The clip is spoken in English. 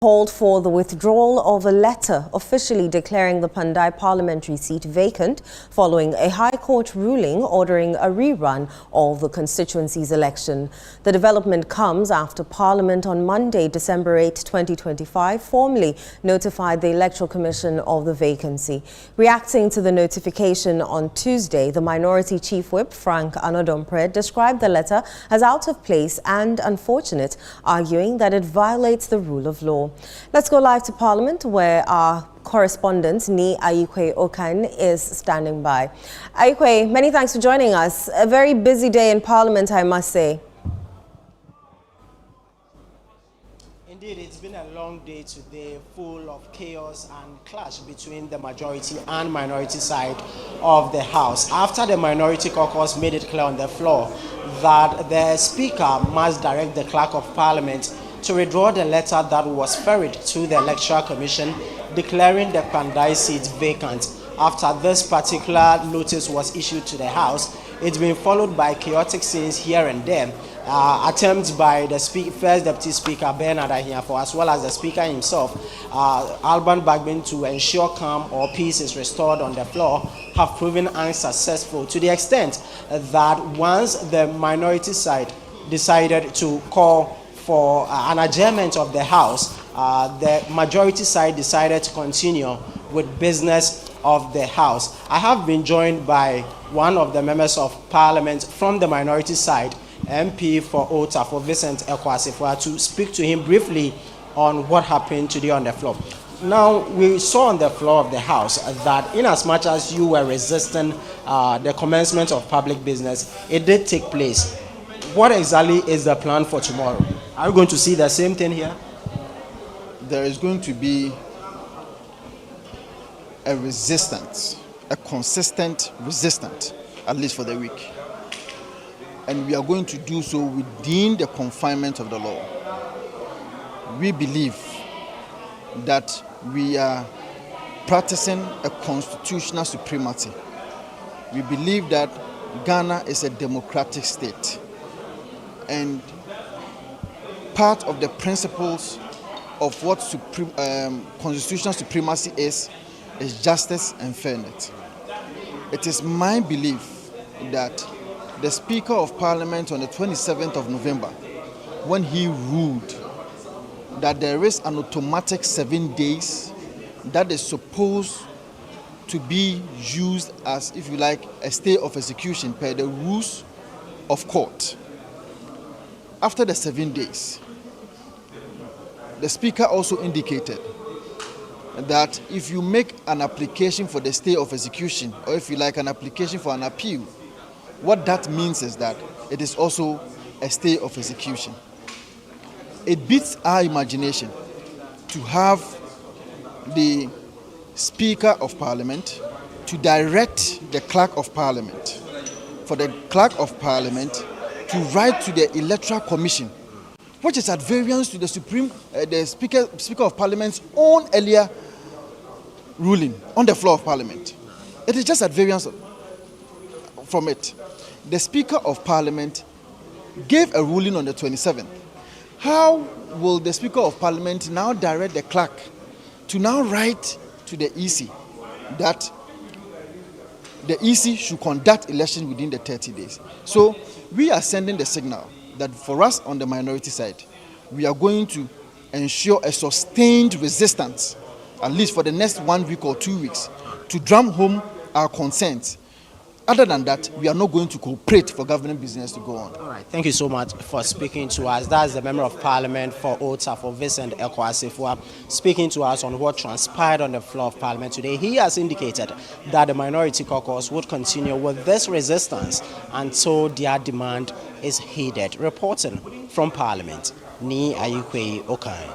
Called for the withdrawal of a letter officially declaring the Kpandai parliamentary seat vacant following a High Court ruling ordering a rerun of the constituency's election. The development comes after Parliament on Monday, December 8, 2025, formally notified the Electoral Commission of the vacancy. Reacting to the notification on Tuesday, the Minority Chief Whip, Frank Anodompre, described the letter as out of place and unfortunate, arguing that it violates the rule of law. Let's go live to Parliament, where our correspondent, Ni Ayikwe Okan, is standing by. Ayikwe, many thanks for joining us. A very busy day in Parliament, I must say. Indeed, it's been a long day today, full of chaos and clash between the majority and minority side of the House. After the minority caucus made it clear on the floor that the Speaker must direct the Clerk of Parliament to withdraw the letter that was ferried to the Electoral Commission declaring the Kpandai seat vacant. After this particular notice was issued to the House, it's been followed by chaotic scenes here and there. Attempts by the First Deputy Speaker, Bernard Ahiafo, as well as the Speaker himself, Alban Bagbin, to ensure calm or peace is restored on the floor have proven unsuccessful, to the extent that once the minority side decided to call for an adjournment of the House, the majority side decided to continue with business of the House. I have been joined by one of the members of Parliament from the minority side, MP for Ota, for Vincent Ekwasifwa, to speak to him briefly on what happened today on the floor. Now, we saw on the floor of the House that in as much as you were resisting the commencement of public business, it did take place. What exactly is the plan for tomorrow? Are we going to see the same thing here? There is going to be a resistance, a consistent resistance, at least for the week. And we are going to do so within the confinement of the law. We believe that we are practicing a constitutional supremacy. We believe that Ghana is a democratic state. And part of the principles of what constitutional supremacy is justice and fairness. It is my belief that the Speaker of Parliament on the 27th of November, when he ruled that there is an automatic 7 days that is supposed to be used as, if you like, a stay of execution per the rules of court. After the 7 days, the Speaker also indicated that if you make an application for the stay of execution, or if you like, an application for an appeal, what that means is that it is also a stay of execution. It beats our imagination to have the Speaker of Parliament to direct the Clerk of Parliament, for the Clerk of Parliament to write to the Electoral Commission, which is at variance to the Speaker of Parliament's own earlier ruling on the floor of Parliament. It is just at variance from it. The Speaker of Parliament gave a ruling on the 27th. How will the Speaker of Parliament now direct the clerk to now write to the EC that the EC should conduct election within the 30 days? So we are sending the signal that for us on the minority side, we are going to ensure a sustained resistance, at least for the next 1 week or 2 weeks, to drum home our concerns. Other than that, we are not going to cooperate for government business to go on. All right, thank you so much for speaking to us. That's the Member of Parliament for Ota, for Vincent Ekwasifwa, speaking to us on what transpired on the floor of Parliament today. He has indicated that the minority caucus would continue with this resistance until their demand is heeded. Reporting from Parliament, Ni Ayikwe Okan.